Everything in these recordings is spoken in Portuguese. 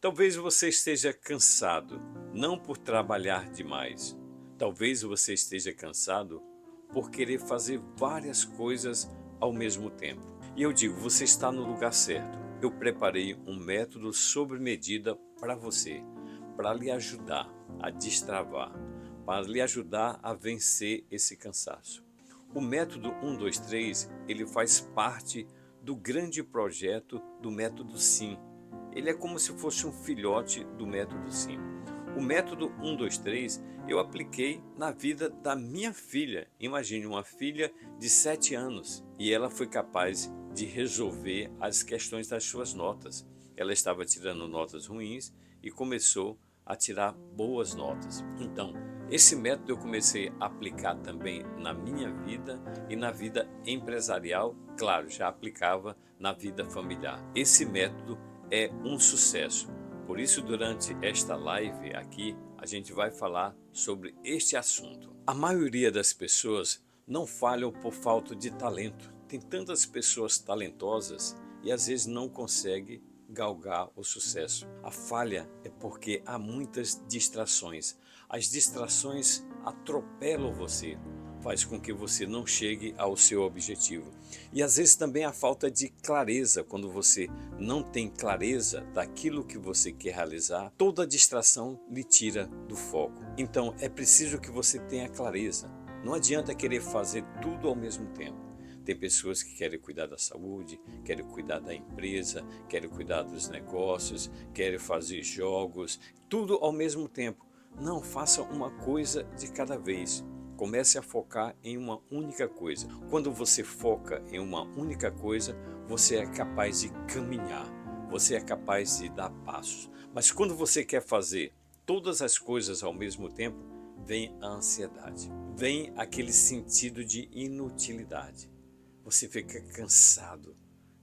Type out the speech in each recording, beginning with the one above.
Talvez você esteja cansado, não por trabalhar demais. Talvez você esteja cansado por querer fazer várias coisas ao mesmo tempo. E eu digo, você está no lugar certo. Eu preparei um método sob medida para você, para lhe ajudar a destravar, para lhe ajudar a vencer esse cansaço. O método 1, 2, 3, ele faz parte do grande projeto do método SIM. Ele é como se fosse um filhote do método SIM. O método 1, 2, 3 eu apliquei na vida da minha filha. Imagine uma filha de 7 anos e ela foi capaz de resolver as questões das suas notas. Ela estava tirando notas ruins e começou a tirar boas notas. Então, esse método eu comecei a aplicar também na minha vida e na vida empresarial. Claro, já aplicava na vida familiar. Esse método é um sucesso. Por isso, durante esta live aqui, a gente vai falar sobre este assunto. A maioria das pessoas não falham por falta de talento. Tem tantas pessoas talentosas e às vezes não conseguem galgar o sucesso. A falha é porque há muitas distrações. As distrações atropelam você, faz com que você não chegue ao seu objetivo. E às vezes também a falta de clareza, quando você não tem clareza daquilo que você quer realizar, toda distração lhe tira do foco. Então é preciso que você tenha clareza. Não adianta querer fazer tudo ao mesmo tempo. Tem pessoas que querem cuidar da saúde, querem cuidar da empresa, querem cuidar dos negócios, querem fazer jogos, tudo ao mesmo tempo. Não, faça uma coisa de cada vez. Comece a focar em uma única coisa. Quando você foca em uma única coisa, você é capaz de caminhar, você é capaz de dar passos. Mas quando você quer fazer todas as coisas ao mesmo tempo, vem a ansiedade, vem aquele sentido de inutilidade. Você fica cansado,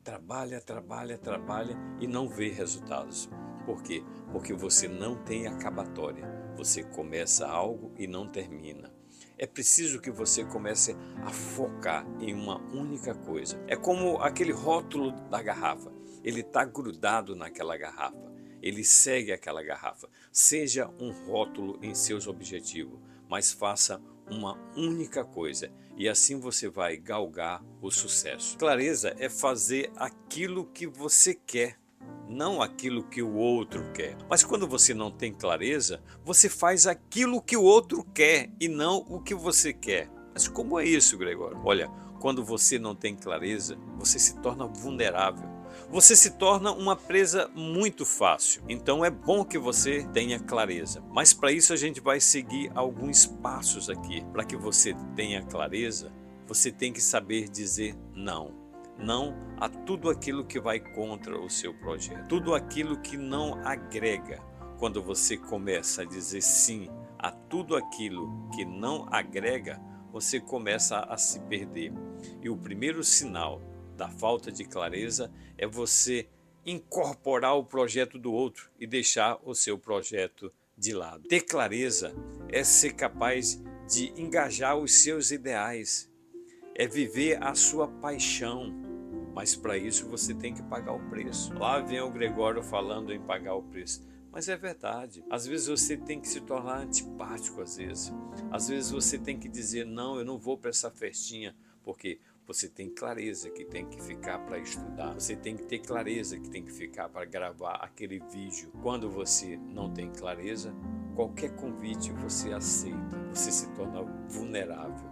trabalha, trabalha, trabalha e não vê resultados. Por quê? Porque você não tem acabatória. Você começa algo e não termina. É preciso que você comece a focar em uma única coisa. É como aquele rótulo da garrafa. Ele está grudado naquela garrafa. Ele segue aquela garrafa. Seja um rótulo em seus objetivos, mas faça uma única coisa e assim você vai galgar o sucesso. Clareza é fazer aquilo que você quer, não aquilo que o outro quer. Mas quando você não tem clareza, você faz aquilo que o outro quer e não o que você quer. Mas como é isso, Gregório? Olha, quando você não tem clareza, você se torna vulnerável. Você se torna uma presa muito fácil. Então é bom que você tenha clareza. Mas para isso a gente vai seguir alguns passos aqui. Para que você tenha clareza, você tem que saber dizer não. Não a tudo aquilo que vai contra o seu projeto. Tudo aquilo que não agrega. Quando você começa a dizer sim a tudo aquilo que não agrega, você começa a se perder. E o primeiro sinal da falta de clareza é você incorporar o projeto do outro e deixar o seu projeto de lado. Ter clareza é ser capaz de engajar os seus ideais, é viver a sua paixão, mas para isso você tem que pagar o preço. Lá vem o Gregório falando em pagar o preço. Mas é verdade. Às vezes você tem que se tornar antipático, às vezes você tem que dizer, não, eu não vou para essa festinha, porque você tem clareza que tem que ficar para estudar. Você tem que ter clareza que tem que ficar para gravar aquele vídeo. Quando você não tem clareza, qualquer convite você aceita. Você se torna vulnerável.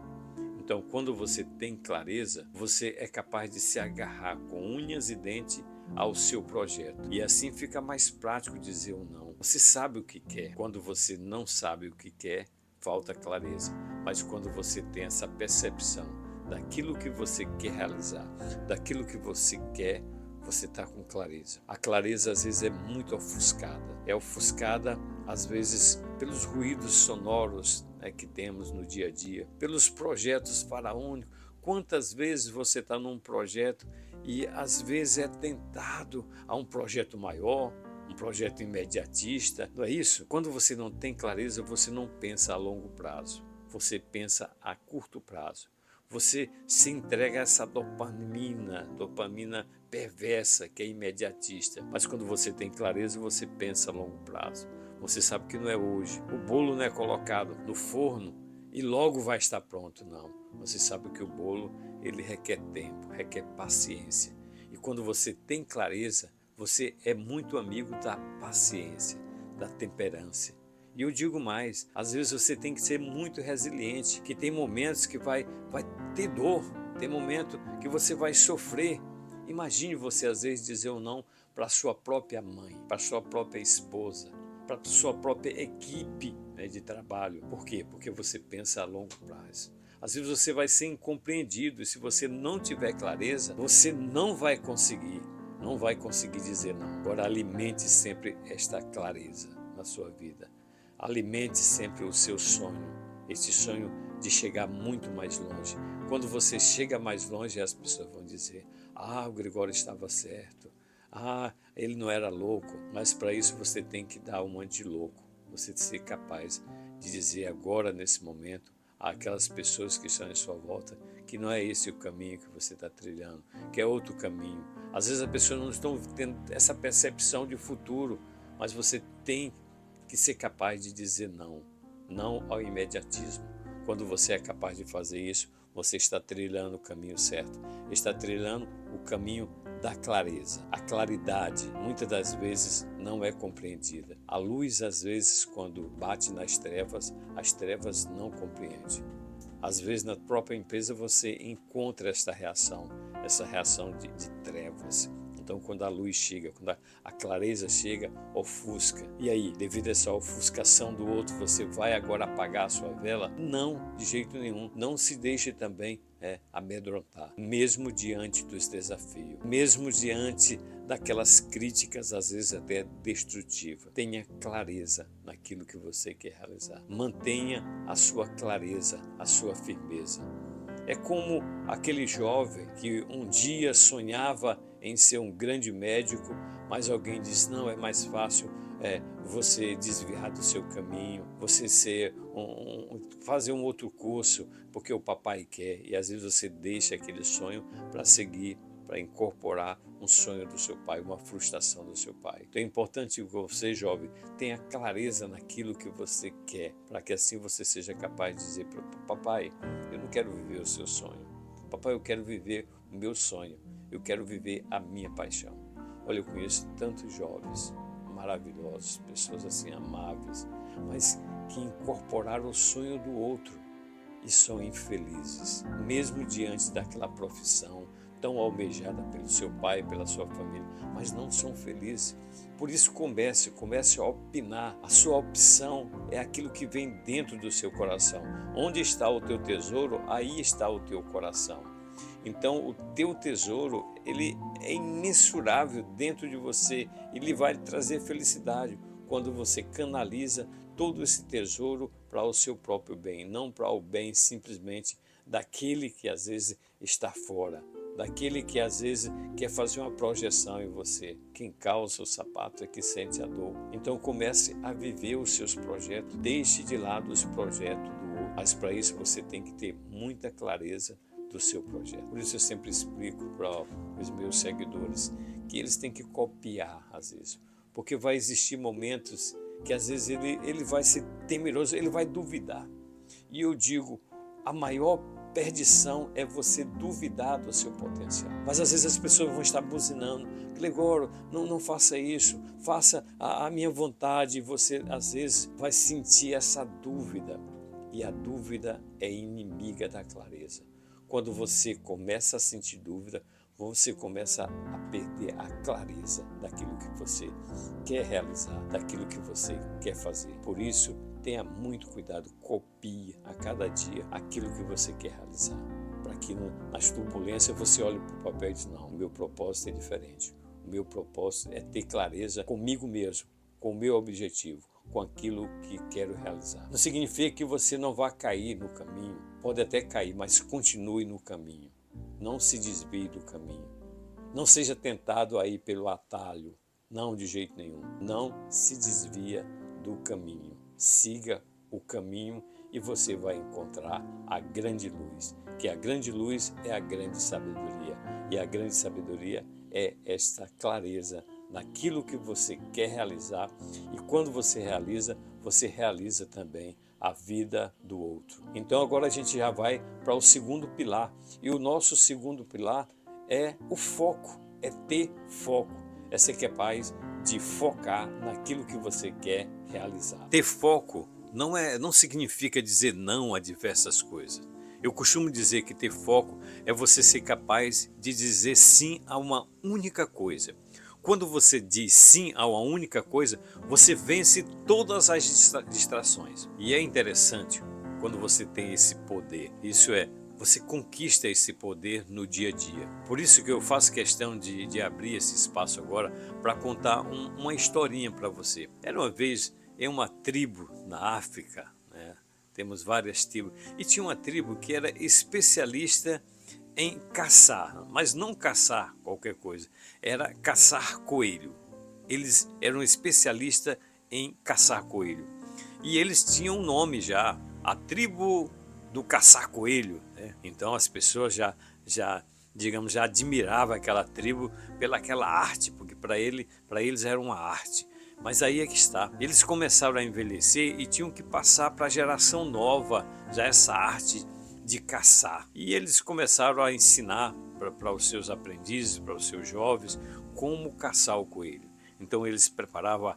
Então, quando você tem clareza, você é capaz de se agarrar com unhas e dentes ao seu projeto. E assim fica mais prático dizer um não. Você sabe o que quer. Quando você não sabe o que quer, falta clareza. Mas quando você tem essa percepção daquilo que você quer realizar, daquilo que você quer, você está com clareza. A clareza às vezes é muito ofuscada. É ofuscada às vezes pelos ruídos sonoros que temos no dia a dia, pelos projetos faraônicos. Quantas vezes você está num projeto e às vezes é tentado a um projeto maior, um projeto imediatista, não é isso? Quando você não tem clareza, você não pensa a longo prazo, você pensa a curto prazo. você se entrega a essa dopamina perversa que é imediatista. Mas quando você tem clareza, você pensa a longo prazo. Você sabe que não é hoje. O bolo não é colocado no forno e logo vai estar pronto, não. Você sabe que o bolo, ele requer tempo, requer paciência. E quando você tem clareza, você é muito amigo da paciência, da temperança. E eu digo mais, às vezes você tem que ser muito resiliente, que tem momentos que vai ter dor, tem momento que você vai sofrer. Imagine você às vezes dizer um não para sua própria mãe, para sua própria esposa, para sua própria equipe, né, de trabalho. Por quê? Porque você pensa a longo prazo. Às vezes você vai ser incompreendido e se você não tiver clareza, você não vai conseguir dizer não. Agora alimente sempre esta clareza na sua vida. Alimente sempre o seu sonho, esse sonho de chegar muito mais longe. Quando você chega mais longe, as pessoas vão dizer: ah, o Gregório estava certo. Ah, ele não era louco. Mas para isso você tem que dar um anti-louco. Você ser capaz de dizer agora, nesse momento, àquelas pessoas que estão em sua volta, que não é esse o caminho que você está trilhando, que é outro caminho. Às vezes as pessoas não estão tendo essa percepção de futuro, mas você tem que ser capaz de dizer não, não ao imediatismo. Quando você é capaz de fazer isso, você está trilhando o caminho certo, está trilhando o caminho da clareza. A claridade, muitas das vezes, não é compreendida. A luz, às vezes, quando bate nas trevas, as trevas não compreendem. Às vezes, na própria empresa, você encontra essa reação de trevas. Então, quando a luz chega, quando a clareza chega, ofusca. E aí, devido a essa ofuscação do outro, você vai agora apagar a sua vela? Não, de jeito nenhum. Não se deixe também amedrontar, mesmo diante dos desafios, mesmo diante daquelas críticas, às vezes até destrutivas. Tenha clareza naquilo que você quer realizar. Mantenha a sua clareza, a sua firmeza. É como aquele jovem que um dia sonhava em ser um grande médico, mas alguém disse: não, é mais fácil você desviar do seu caminho, você fazer um outro curso, porque o papai quer. E às vezes você deixa aquele sonho para seguir, para incorporar um sonho do seu pai, uma frustração do seu pai. Então é importante que você, jovem, tenha clareza naquilo que você quer, para que assim você seja capaz de dizer para o papai: eu não quero viver o seu sonho. Papai, eu quero viver o meu sonho. Eu quero viver a minha paixão. Olha, eu conheço tantos jovens maravilhosos, pessoas assim amáveis, mas que incorporaram o sonho do outro e são infelizes, mesmo diante daquela profissão tão almejada pelo seu pai, pela sua família, mas não são felizes. Por isso comece a opinar. A sua opção é aquilo que vem dentro do seu coração. Onde está o teu tesouro, aí está o teu coração. Então o teu tesouro, ele é imensurável dentro de você, ele vai trazer felicidade quando você canaliza todo esse tesouro para o seu próprio bem, não para o bem simplesmente daquele que às vezes está fora, daquele que às vezes quer fazer uma projeção em você. Quem calça o sapato é que sente a dor. Então comece a viver os seus projetos, deixe de lado os projetos do outro, mas para isso você tem que ter muita clareza do seu projeto. Por isso eu sempre explico para os meus seguidores que eles têm que copiar às vezes, porque vai existir momentos que às vezes ele vai ser temeroso, ele vai duvidar. E eu digo, a maior perdição é você duvidar do seu potencial. Mas às vezes as pessoas vão estar buzinando: Gregório, não faça isso, faça a minha vontade. E você às vezes vai sentir essa dúvida. E a dúvida é inimiga da clareza. Quando você começa a sentir dúvida, você começa a perder a clareza daquilo que você quer realizar, daquilo que você quer fazer. Por isso, tenha muito cuidado, copie a cada dia aquilo que você quer realizar, para que nas turbulências você olhe para o papel e diz: não, o meu propósito é diferente. O meu propósito é ter clareza comigo mesmo, com o meu objetivo, com aquilo que quero realizar. Não significa que você não vá cair no caminho, pode até cair, mas continue no caminho. Não se desvie do caminho. Não seja tentado a ir pelo atalho. Não, de jeito nenhum. Não se desvia do caminho. Siga o caminho e você vai encontrar a grande luz. que a grande luz é a grande sabedoria. E a grande sabedoria é esta clareza naquilo que você quer realizar. E quando você realiza também a vida do outro. Então agora a gente já vai para o segundo pilar. E o nosso segundo pilar é o foco, é ter foco, é ser capaz de focar naquilo que você quer realizar. Ter foco não significa dizer não a diversas coisas. Eu costumo dizer que ter foco é você ser capaz de dizer sim a uma única coisa. Quando você diz sim a uma única coisa, você vence todas as distrações. E é interessante quando você tem esse poder. Isso é, você conquista esse poder no dia a dia. Por isso que eu faço questão de abrir esse espaço agora para contar uma historinha para você. Era uma vez em uma tribo na África, né? Temos várias tribos, e tinha uma tribo que era especialista em caçar, mas não caçar qualquer coisa, era caçar coelho. Eles eram especialistas em caçar coelho. E eles tinham um nome já, a tribo do caçar coelho, né? Então as pessoas digamos, já admiravam aquela tribo pelaquela arte, porque para eles era uma arte. Mas aí é que está, eles começaram a envelhecer e tinham que passar para a geração nova já essa arte de caçar. E eles começaram a ensinar para os seus aprendizes, para os seus jovens, como caçar o coelho. Então eles preparavam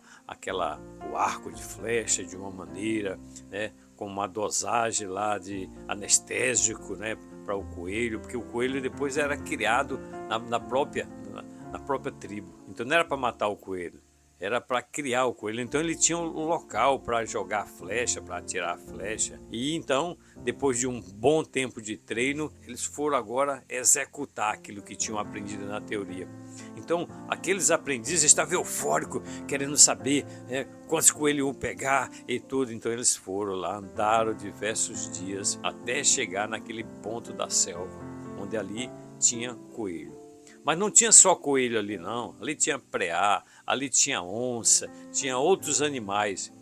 o arco de flecha de uma maneira, né, com uma dosagem lá de anestésico, né, para o coelho, porque o coelho depois era criado na própria tribo. Então não era para matar o coelho, era para criar o coelho. Então ele tinha um local para jogar a flecha, para atirar a flecha. E então, depois de um bom tempo de treino, eles foram agora executar aquilo que tinham aprendido na teoria. Então, aqueles aprendizes estavam eufóricos, querendo saber, né, quantos coelhos iam pegar e tudo. Então eles foram lá, andaram diversos dias até chegar naquele ponto da selva, onde ali tinha coelho. Mas não tinha só coelho ali não, ali tinha preá, ali tinha onça, tinha outros animais.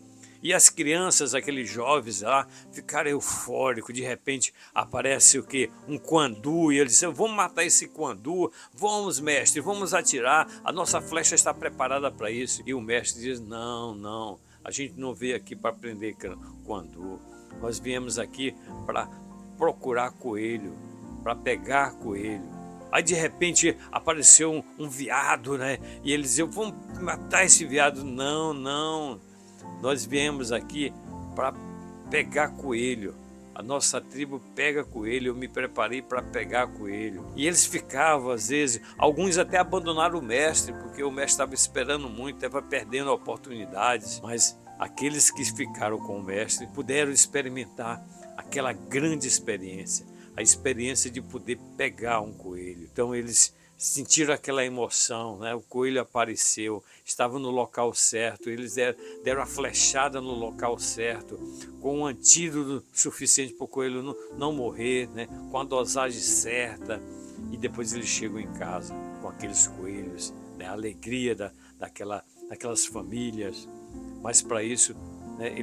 E as crianças, aqueles jovens lá, ficaram eufóricos. De repente aparece o quê? Um quandu, e eles disseram, vamos matar esse quandu, vamos mestre, vamos atirar, a nossa flecha está preparada para isso. E o mestre diz, não, a gente não veio aqui para prender quandu, nós viemos aqui para procurar coelho, para pegar coelho. Aí de repente apareceu um veado, né? E eles diziam, vamos matar esse veado. Não, nós viemos aqui para pegar coelho. A nossa tribo pega coelho, eu me preparei para pegar coelho. E eles ficavam, às vezes, alguns até abandonaram o mestre, porque o mestre estava esperando muito, estava perdendo oportunidades. Mas aqueles que ficaram com o mestre puderam experimentar aquela grande experiência. A experiência de poder pegar um coelho. Então eles sentiram aquela emoção, né? O coelho apareceu, estava no local certo, eles deram a flechada no local certo, com um antídoto suficiente para o coelho não morrer, né? Com a dosagem certa. E depois eles chegam em casa com aqueles coelhos, né? A alegria daquelas famílias. Mas para isso, né,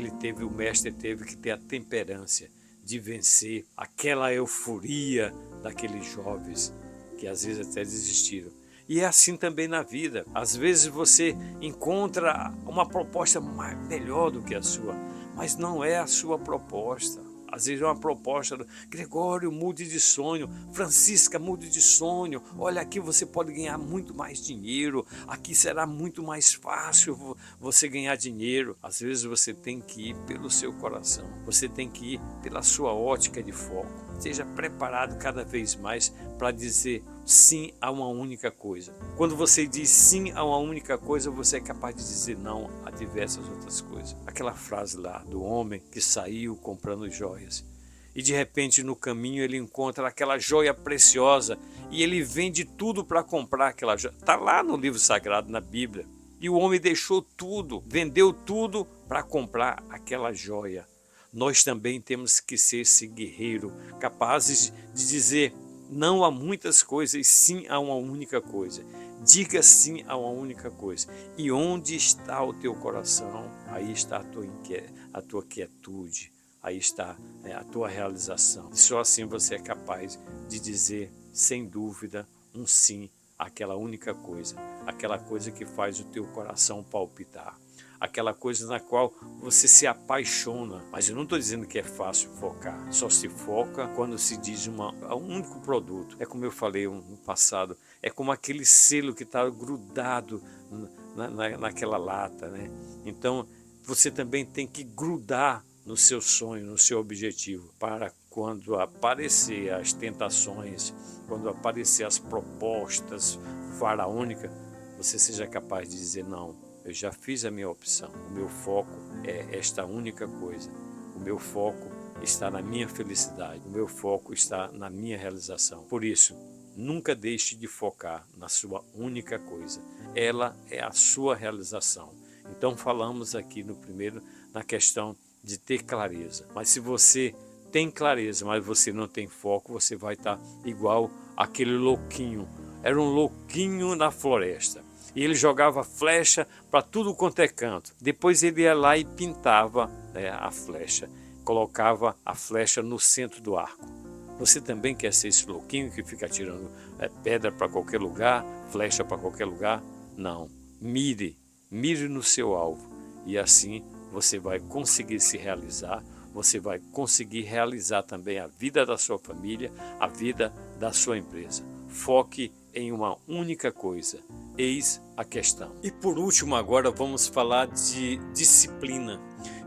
o mestre teve que ter a temperança de vencer aquela euforia daqueles jovens que às vezes até desistiram. E é assim também na vida. Às vezes você encontra uma proposta melhor do que a sua, mas não é a sua proposta. Às vezes é uma proposta do Gregório, mude de sonho. Francisca, mude de sonho. Olha, aqui você pode ganhar muito mais dinheiro. Aqui será muito mais fácil você ganhar dinheiro. Às vezes você tem que ir pelo seu coração. Você tem que ir pela sua ótica de foco. Seja preparado cada vez mais para dizer sim a uma única coisa. Quando você diz sim a uma única coisa, você é capaz de dizer não a diversas outras coisas. Aquela frase lá do homem que saiu comprando joias e de repente no caminho ele encontra aquela joia preciosa e ele vende tudo para comprar aquela joia. Está lá no livro sagrado, na Bíblia. E o homem deixou tudo, vendeu tudo para comprar aquela joia. Nós também temos que ser esse guerreiro, capazes de dizer não a muitas coisas e sim a uma única coisa. Diga sim a uma única coisa. E onde está o teu coração, aí está a tua quietude. aí está a tua realização. E só assim você é capaz de dizer, sem dúvida, um sim àquela única coisa, aquela coisa que faz o teu coração palpitar, aquela coisa na qual você se apaixona. Mas eu não estou dizendo que é fácil focar, só se foca quando se diz um único produto. É como eu falei no passado, é como aquele selo que está grudado naquela lata, né? Então você também tem que grudar no seu sonho, no seu objetivo, para quando aparecer as tentações, quando aparecer as propostas faraônicas, você seja capaz de dizer: não, eu já fiz a minha opção, o meu foco é esta única coisa, o meu foco está na minha felicidade, o meu foco está na minha realização. Por isso, nunca deixe de focar na sua única coisa, ela é a sua realização. Então falamos aqui no primeiro, na questão de ter clareza, mas se você tem clareza, mas você não tem foco, você vai estar igual aquele louquinho. Era um louquinho na floresta. E ele jogava flecha para tudo quanto é canto. Depois ele ia lá e pintava, né, a flecha. Colocava a flecha no centro do arco. Você também quer ser esse louquinho que fica tirando pedra para qualquer lugar, flecha para qualquer lugar? Não. Mire no seu alvo. E assim você vai conseguir se realizar. Você vai conseguir realizar também a vida da sua família, a vida da sua empresa. Foque em uma única coisa, eis a questão. E por último agora vamos falar de disciplina.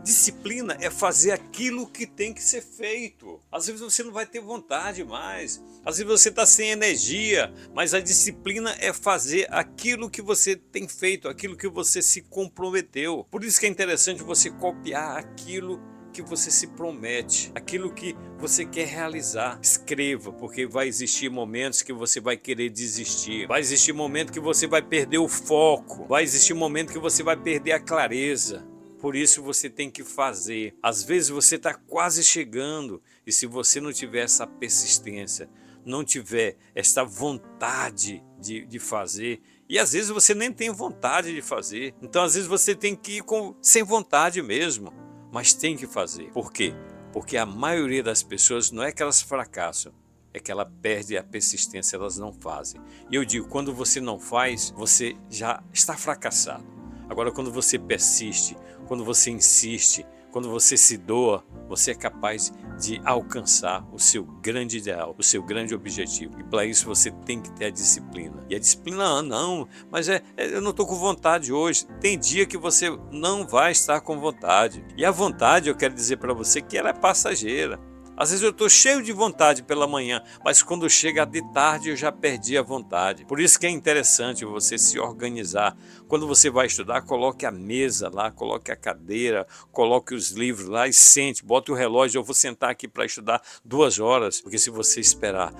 Disciplina é fazer aquilo que tem que ser feito. Às vezes você não vai ter vontade mais, às vezes você está sem energia, mas a disciplina é fazer aquilo que você tem feito, aquilo que você se comprometeu. Por isso que é interessante você copiar aquilo que você se promete, aquilo que você quer realizar. Escreva, porque vai existir momentos que você vai querer desistir, vai existir momento que você vai perder o foco, vai existir momento que você vai perder a clareza. Por isso você tem que fazer. Às vezes você está quase chegando e se você não tiver essa persistência, não tiver essa vontade de fazer, e às vezes você nem tem vontade de fazer, então às vezes você tem que ir sem vontade mesmo, mas tem que fazer. Por quê? Porque a maioria das pessoas não é que elas fracassam, é que ela perde a persistência, elas não fazem. E eu digo, quando você não faz, você já está fracassado. Agora, quando você persiste, quando você insiste, quando você se doa, você é capaz de alcançar o seu grande ideal, o seu grande objetivo. E para isso você tem que ter a disciplina. E a disciplina, não, mas eu não estou com vontade hoje. Tem dia que você não vai estar com vontade. E a vontade, eu quero dizer para você que ela é passageira. Às vezes eu estou cheio de vontade pela manhã, mas quando chega de tarde eu já perdi a vontade. Por isso que é interessante você se organizar. Quando você vai estudar, coloque a mesa lá, coloque a cadeira, coloque os livros lá e sente, bote o relógio, eu vou sentar aqui para estudar 2 horas. Porque se você esperar,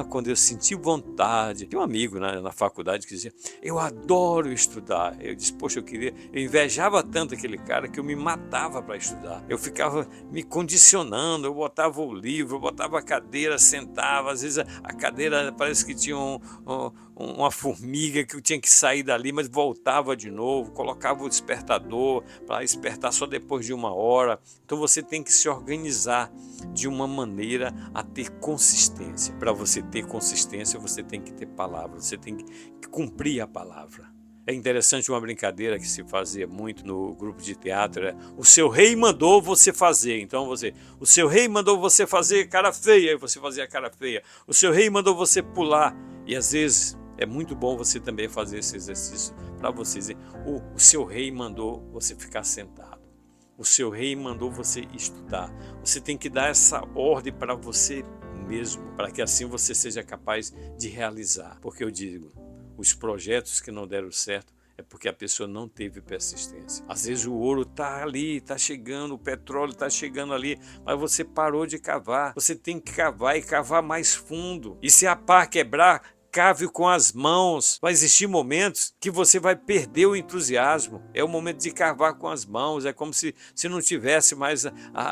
quando eu senti vontade... Tinha um amigo na faculdade que dizia, eu adoro estudar. Eu disse, poxa, eu invejava tanto aquele cara que eu me matava para estudar. Eu ficava me condicionando, eu botava o livro, eu botava a cadeira, sentava, às vezes a cadeira parece que tinha uma formiga que eu tinha que sair dali, mas voltava de novo, colocava o despertador para despertar só depois de 1 hora. Então você tem que se organizar de uma maneira a ter consistência. Para você ter consistência, você tem que ter palavra, você tem que cumprir a palavra. É interessante uma brincadeira que se fazia muito no grupo de teatro, o seu rei mandou você fazer, então o seu rei mandou você fazer cara feia, aí você fazia cara feia, o seu rei mandou você pular, e às vezes é muito bom você também fazer esse exercício para você dizer, o seu rei mandou você ficar sentado, o seu rei mandou você estudar, você tem que dar essa ordem para você mesmo, para que assim você seja capaz de realizar, porque eu digo, os projetos que não deram certo é porque a pessoa não teve persistência. Às vezes o ouro está ali, está chegando, o petróleo está chegando ali, mas você parou de cavar. Você tem que cavar e cavar mais fundo. E se a pá quebrar, cave com as mãos. Vai existir momentos que você vai perder o entusiasmo. É o momento de cavar com as mãos. É como se não tivesse mais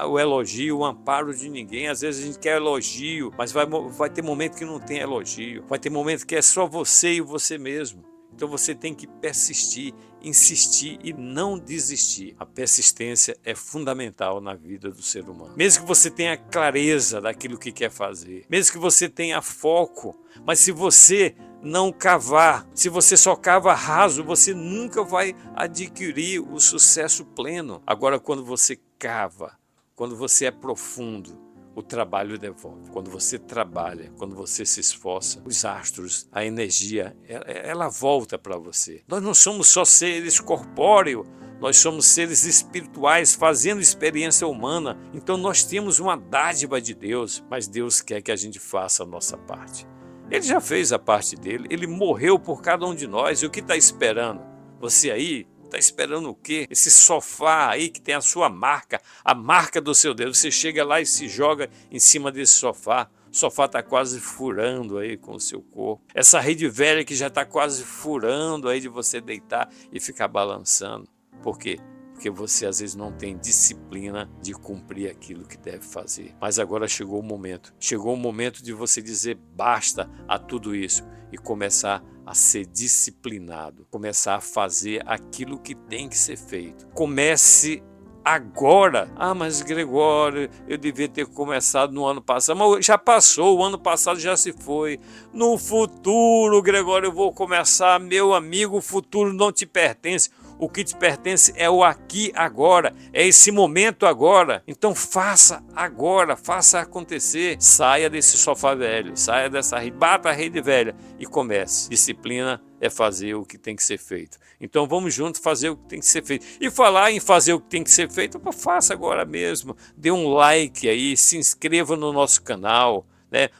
o elogio, o amparo de ninguém. Às vezes a gente quer elogio, mas vai ter momento que não tem elogio. Vai ter momento que é só você e você mesmo. Então você tem que persistir, insistir e não desistir. A persistência é fundamental na vida do ser humano. Mesmo que você tenha clareza daquilo que quer fazer, mesmo que você tenha foco, mas se você não cavar, se você só cava raso, você nunca vai adquirir o sucesso pleno. Agora, quando você cava, quando você é profundo, o trabalho devolve. Quando você trabalha, quando você se esforça, os astros, a energia, ela volta para você. Nós não somos só seres corpóreos, nós somos seres espirituais fazendo experiência humana. Então nós temos uma dádiva de Deus, mas Deus quer que a gente faça a nossa parte. Ele já fez a parte dele, ele morreu por cada um de nós. E o que está esperando? Você aí está esperando o quê? Esse sofá aí que tem a sua marca, a marca do seu dedo. Você chega lá e se joga em cima desse sofá. O sofá está quase furando aí com o seu corpo. Essa rede velha que já está quase furando aí de você deitar e ficar balançando. Por quê? Porque você às vezes não tem disciplina de cumprir aquilo que deve fazer. Mas agora chegou o momento de você dizer basta a tudo isso e começar a ser disciplinado, começar a fazer aquilo que tem que ser feito. Comece agora. Mas Gregório, eu devia ter começado no ano passado. Mas já passou, o ano passado já se foi. No futuro, Gregório, eu vou começar. Meu amigo, o futuro não te pertence. O que te pertence é o aqui agora, é esse momento agora. Então faça agora, faça acontecer. Saia desse sofá velho, saia dessa rede, bata a rede velha e comece. Disciplina é fazer o que tem que ser feito. Então vamos juntos fazer o que tem que ser feito. E falar em fazer o que tem que ser feito, faça agora mesmo. Dê um like aí, se inscreva no nosso canal.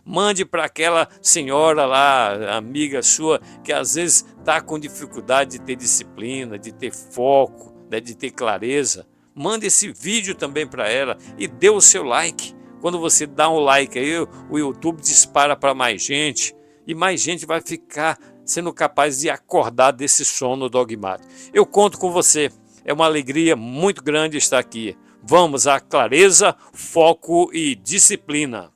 Mande para aquela senhora lá, amiga sua, que às vezes está com dificuldade de ter disciplina, de ter foco, de ter clareza. Mande esse vídeo também para ela e dê o seu like. Quando você dá um like aí, o YouTube dispara para mais gente e mais gente vai ficar sendo capaz de acordar desse sono dogmático. Eu conto com você. É uma alegria muito grande estar aqui. Vamos à clareza, foco e disciplina.